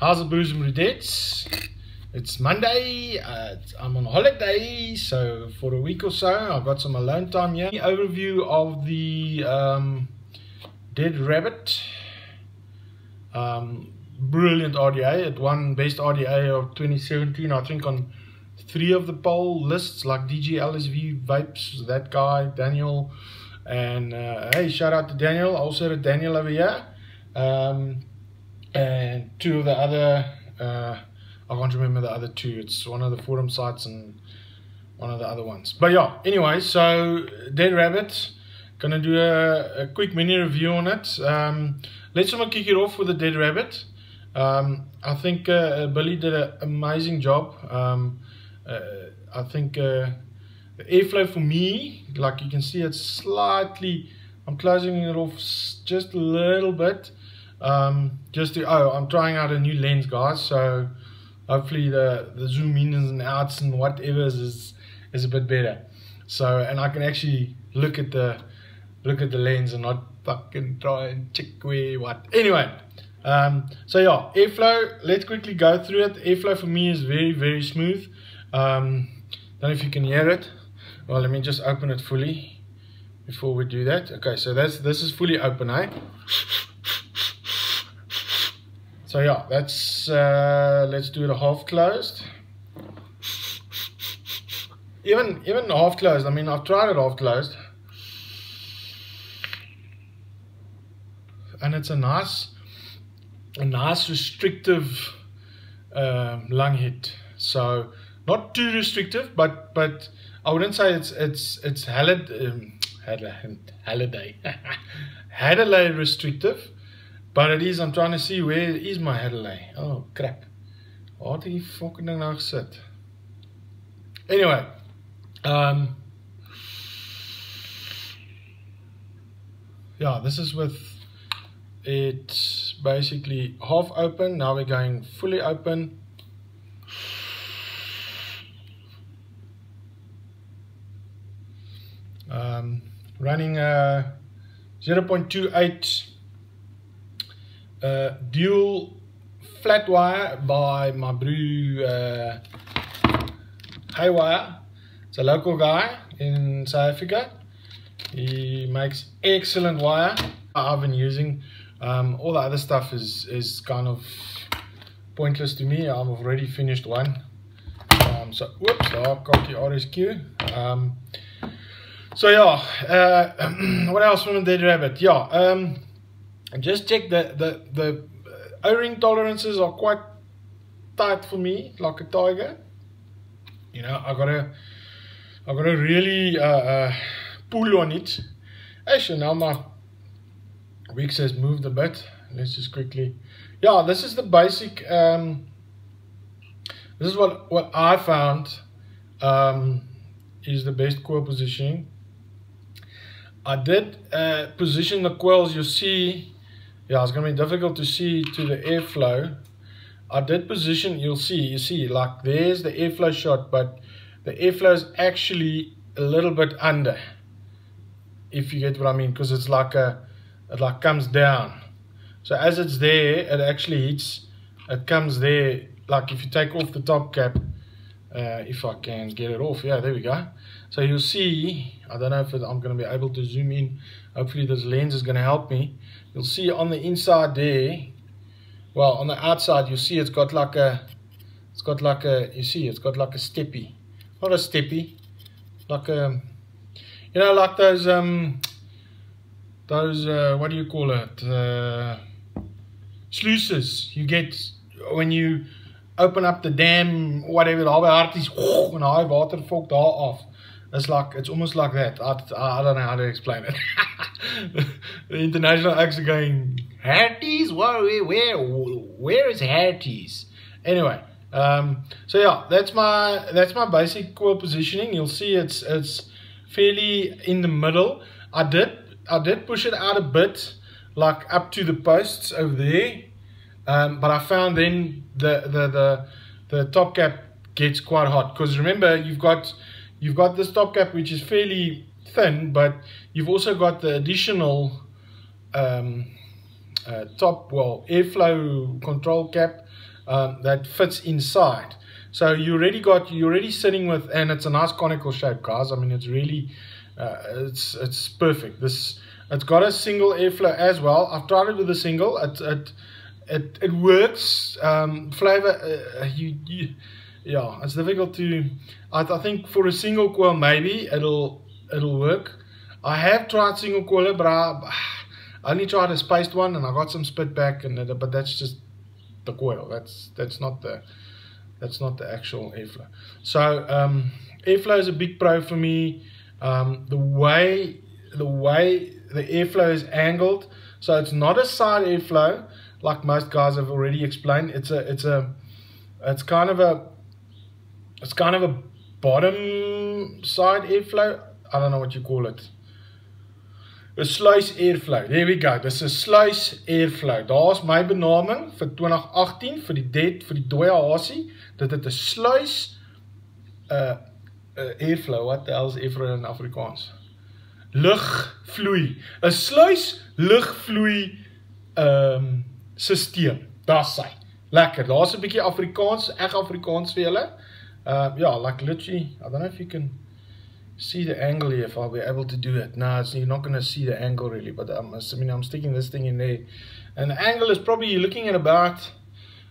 How's the brews and brudettes? It's Monday, I'm on holiday, so for a week or so I've got some alone time here. Overview of the Dead Rabbit, brilliant RDA. It won best RDA of 2017, I think, on 3 of the poll lists, like DG, LSV, Vapes, that guy, Daniel, and hey, shout out to Daniel, also to Daniel over here, and 2 of the other, I can't remember the other 2, it's one of the forum sites and one of the other ones. But yeah, anyway, so Dead Rabbit, gonna do a quick mini review on it. Let's kick it off with the Dead Rabbit. I think Billy did an amazing job. I think the airflow for me, like you can see, it's slightly, I'm closing it off just a little bit, just to, I'm trying out a new lens, guys, so hopefully the zoom ins and outs and whatever is a bit better. So, and I can actually look at the lens and not fucking try and check where what. Anyway, so yeah, airflow, let's quickly go through it. Airflow for me is very, very smooth. Don't know if you can hear it. Well, let me just open it fully before we do that. Okay, so this is fully open, eh? So yeah, that's let's do it half closed. Even half closed, I mean, I've tried it half closed, and it's a nice restrictive lung hit. So not too restrictive, but I wouldn't say it's Hadley restrictive, but it is. I'm trying to see where is my Hadley. Oh crap, what die fucking ding nou gesit? Anyway, yeah, this is with it basically half open. Now we're going fully open. Running 0.28 dual flat wire by my brew Haywire. It's a local guy in South Africa. He makes excellent wire. I've been using all the other stuff is kind of pointless to me. I've already finished one. So whoops, I've got the RSQ. So yeah, what else from the Dead Rabbit? Yeah, just check the O-ring tolerances are quite tight for me, like a tiger. You know, I gotta really pull on it. Actually, now my wig has moved a bit. Let's just quickly. Yeah, this is the basic. This is what I found is the best coil positioning. I did position the coils. You see, yeah, it's gonna be difficult to see to the airflow. I did position. You see, like there's the airflow shot, but the airflow is actually a little bit under, if you get what I mean, because it's like it like comes down. So as it's there, it actually hits. It comes there. Like if you take off the top cap, if I can get it off, yeah, there we go. So you'll see, I don't know if I'm going to be able to zoom in. Hopefully this lens is going to help me. You'll see on the inside there, well, on the outside, you see it's got like a steppy, not a steppy, like a, you know, like those what do you call it, sluices you get when you open up the dam, whatever, daar by harties, en daai water volk daar af. It's almost like that. I don't know how to explain it. The international acts are going, Harties? Where is Harties? Anyway, so yeah, that's my basic coil positioning. You'll see it's fairly in the middle. I did push it out a bit, like up to the posts over there. But I found then the top cap gets quite hot, because remember you've got this top cap which is fairly thin, but you've also got the additional airflow control cap that fits inside. So you're already sitting with, and it's a nice conical shape, guys. I mean, it's really, it's perfect. It's got a single airflow as well. I've tried it with a single. It works. Flavor, yeah, it's difficult to. I think for a single coil maybe it'll work. I have tried single coiler, but I only tried a spaced one, and I got some spit back, but that's just the coil. That's not the actual airflow. So airflow is a big pro for me. The way the airflow is angled, so it's not a side airflow like most guys have already explained. It's kind of a bottom side airflow. I don't know what you call it. A sluis airflow. There we go. Dis 'n sluis airflow. Daar's my benaming vir 2018 vir die dooie hasie. Dit het 'n sluis airflow. What the hell is airflow in Afrikaans? Lugvloei. 'n sluis lugvloei stelsel. Daar's hy. Lekker. Daar's 'n bietjie Afrikaans, reg Afrikaans vir julle. Yeah, like literally, I don't know if you can see the angle here, if I'll be able to do it. No, you're not going to see the angle really, but I'm sticking this thing in there, and the angle is probably, you're looking at about,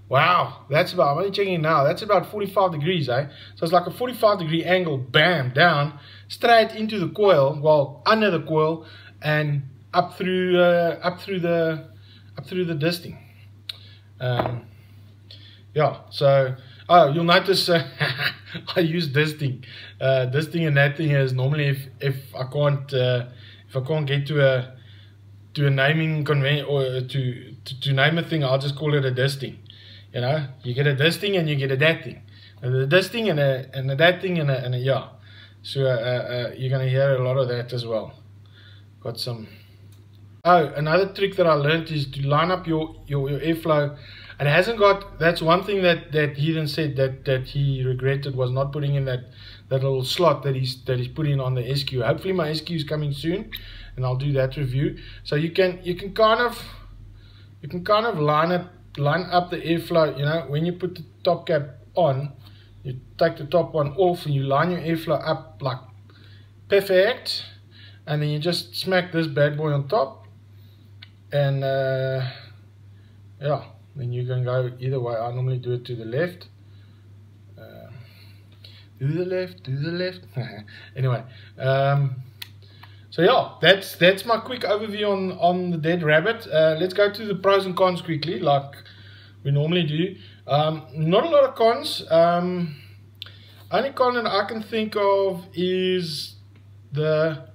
wow, that's about, I'm only checking it now, that's about 45 degrees, eh? So it's like a 45-degree angle, bam, down, straight into the coil, well, under the coil, and up through the disting. Yeah, so you'll notice I use disting. Disting and that thing is normally if I can't get to a naming convention, or to name a thing, I'll just call it a disting. You know, you get a disting and you get a that thing. The disting and a that thing and a yeah. So you're gonna hear a lot of that as well. Got some. Oh, another trick that I learned is to line up your airflow. It hasn't got, that's one thing that he then said that he regretted, was not putting in that little slot that he's putting on the SQ. Hopefully my SQ is coming soon, and I'll do that review. So you can kind of line up the airflow. You know, when you put the top cap on, you take the top one off and you line your airflow up like perfect, and then you just smack this bad boy on top, and yeah. Then you can go either way. I normally do it to the left. Do the left. Anyway, so yeah, that's my quick overview on the dead rabbit. Let's go to the pros and cons quickly, like we normally do. Not a lot of cons. Only con that I can think of is the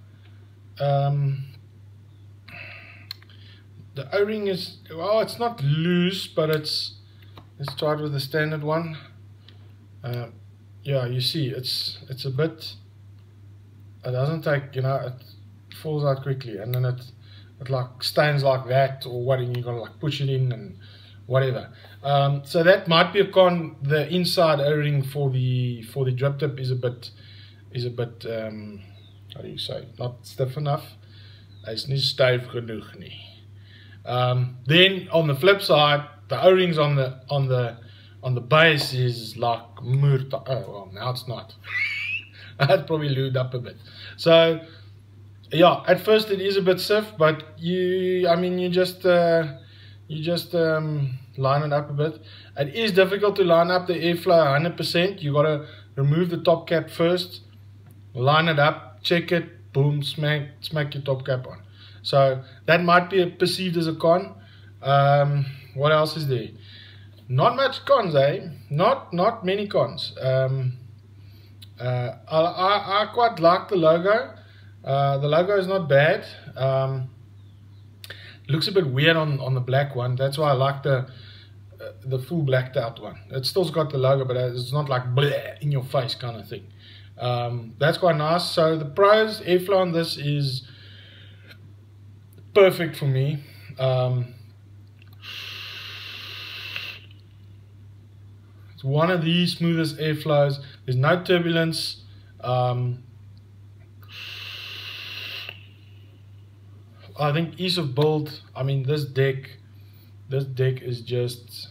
O-ring is, well, it's not loose, but let's try it with the standard one. Yeah, you see, it's a bit, it doesn't take, you know, it falls out quickly, and then it like stands like that, or what, and you gotta like push it in and whatever. So that might be a con. The inside O-ring for the drip tip is a bit how do you say, not stiff enough. It's not stijf genoeg nie. Then on the flip side, the O-rings on the base is like murta. Oh well, now it's not. I'd probably lubed up a bit. So yeah, at first it is a bit stiff, but you just line it up a bit. It is difficult to line up the airflow 100%. You gotta remove the top cap first, line it up, check it, boom, smack your top cap on. So that might be perceived as a con. What else is there? Not much cons, eh? Not many cons. I quite like the logo. The logo is not bad. Looks a bit weird on the black one. That's why I like the full blacked out one. It still's got the logo, but it's not like bleh, in your face kind of thing. That's quite nice. So the pros, airflow on this is perfect for me. It's one of the smoothest airflows. There's no turbulence. I think ease of build. I mean, this deck is just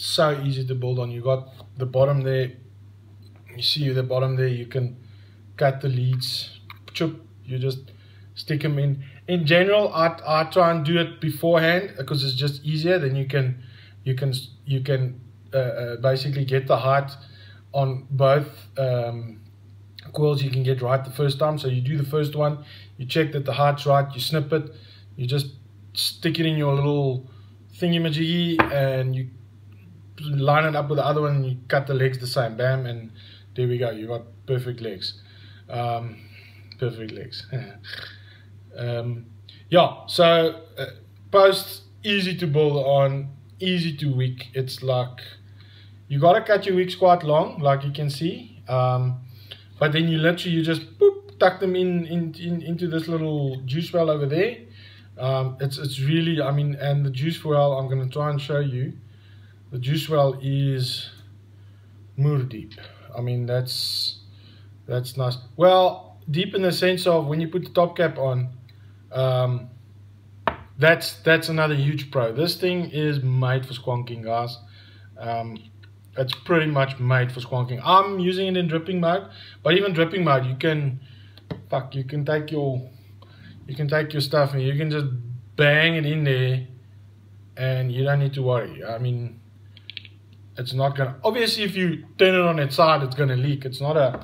so easy to build on. You got the bottom there. You see the bottom there. You can cut the leads. Chup, you just stick them in. In general, I try and do it beforehand because it's just easier. Then you can basically get the height on both coils. You can get right the first time. So you do the first one, you check that the height's right, you snip it, you just stick it in your little thingy-majiggy, and you line it up with the other one, and you cut the legs the same. Bam, and there we go. You got perfect legs. Perfect legs. Yeah, so posts, easy to build on, easy to wick. It's like you gotta cut your wicks quite long, like you can see, but then you just boop, tuck them into this little juice well over there. It's really, I mean, and the juice well, I'm gonna try and show you. The juice well is moor deep. I mean, that's nice. Well, deep in the sense of when you put the top cap on, that's another huge pro. This thing is made for squonking, guys. It's pretty much made for squonking. I'm using it in dripping mode, but even dripping mode, you can take your stuff and you can just bang it in there, and you don't need to worry. I mean, it's not gonna, obviously if you turn it on its side, it's gonna leak. It's not a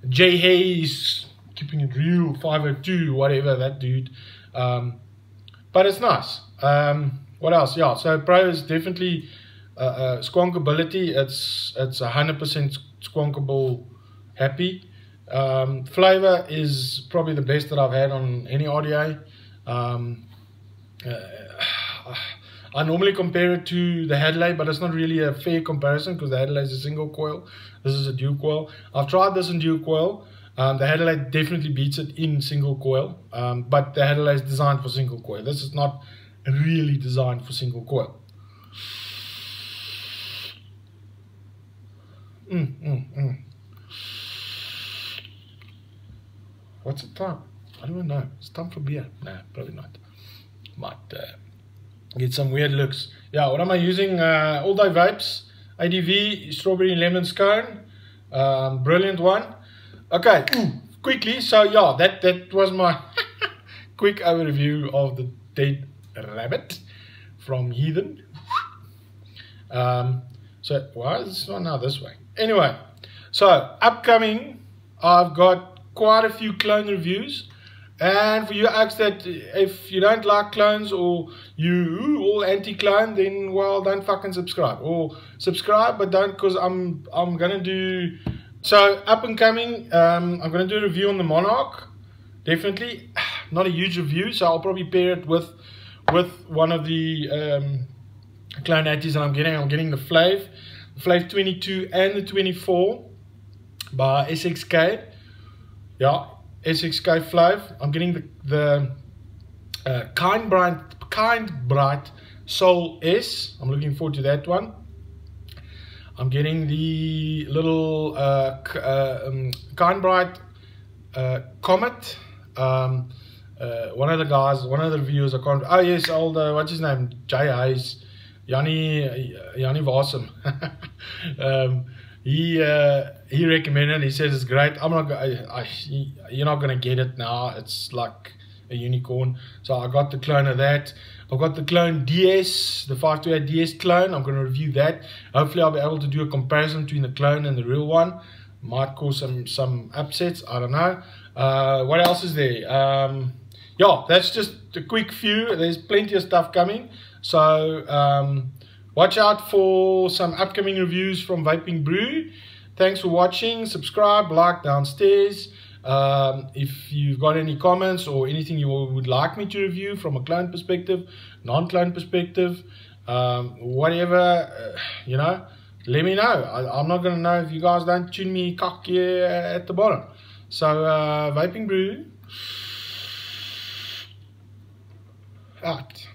J Hayes, keeping it real, 502, whatever, that dude. But it's nice. What else? Yeah, so pro is definitely squonkability. It's 100% squonkable happy. Flavor is probably the best that I've had on any RDA. I normally compare it to the Hadley, but it's not really a fair comparison because the Hadley is a single coil. This is a dual coil. I've tried this in dual coil. The Hadley definitely beats it in single coil, but the Hadley is designed for single coil. This is not really designed for single coil. What's the time? I don't know. It's time for beer. Nah, probably not. Might get some weird looks. Yeah, what am I using? All Day Vapes, ADV, strawberry lemon scone. Brilliant one. Okay, quickly. So yeah, that was my quick overview of the dead rabbit from Heathen. So why is this one now this way? Anyway, so upcoming, I've got quite a few clone reviews. And for you ask that if you don't like clones or you all anti-clone, then well, don't fucking subscribe, or subscribe but don't, because I'm gonna do, so up and coming, I'm gonna do a review on the Monarch. Definitely not a huge review, so I'll probably pair it with one of the clone atties that I'm getting the Flav 22 and the 24 by SXK. Yeah, SXK Flav. I'm getting the Kind Bright Soul S. I'm looking forward to that one. I'm getting the little Kind Bright Comet. One of the guys, one of the reviewers, I can't. Oh yes, old what's his name? Jay Hayes, Yanni Vassam. He recommended. He says it's great. I'm not. You're not gonna get it now. It's like a unicorn. So I got the clone of that. I've got the clone DS, the 528 DS clone. I'm gonna review that. Hopefully I'll be able to do a comparison between the clone and the real one. Might cause some upsets. I don't know. What else is there? Yeah, that's just a quick few. There's plenty of stuff coming. So watch out for some upcoming reviews from Vaping Brew. Thanks for watching. Subscribe, like downstairs. If you've got any comments or anything you would like me to review from a clone perspective, non-clone perspective, whatever, you know, let me know. I'm not going to know if you guys don't tune me cock here at the bottom. So, Vaping Brew out.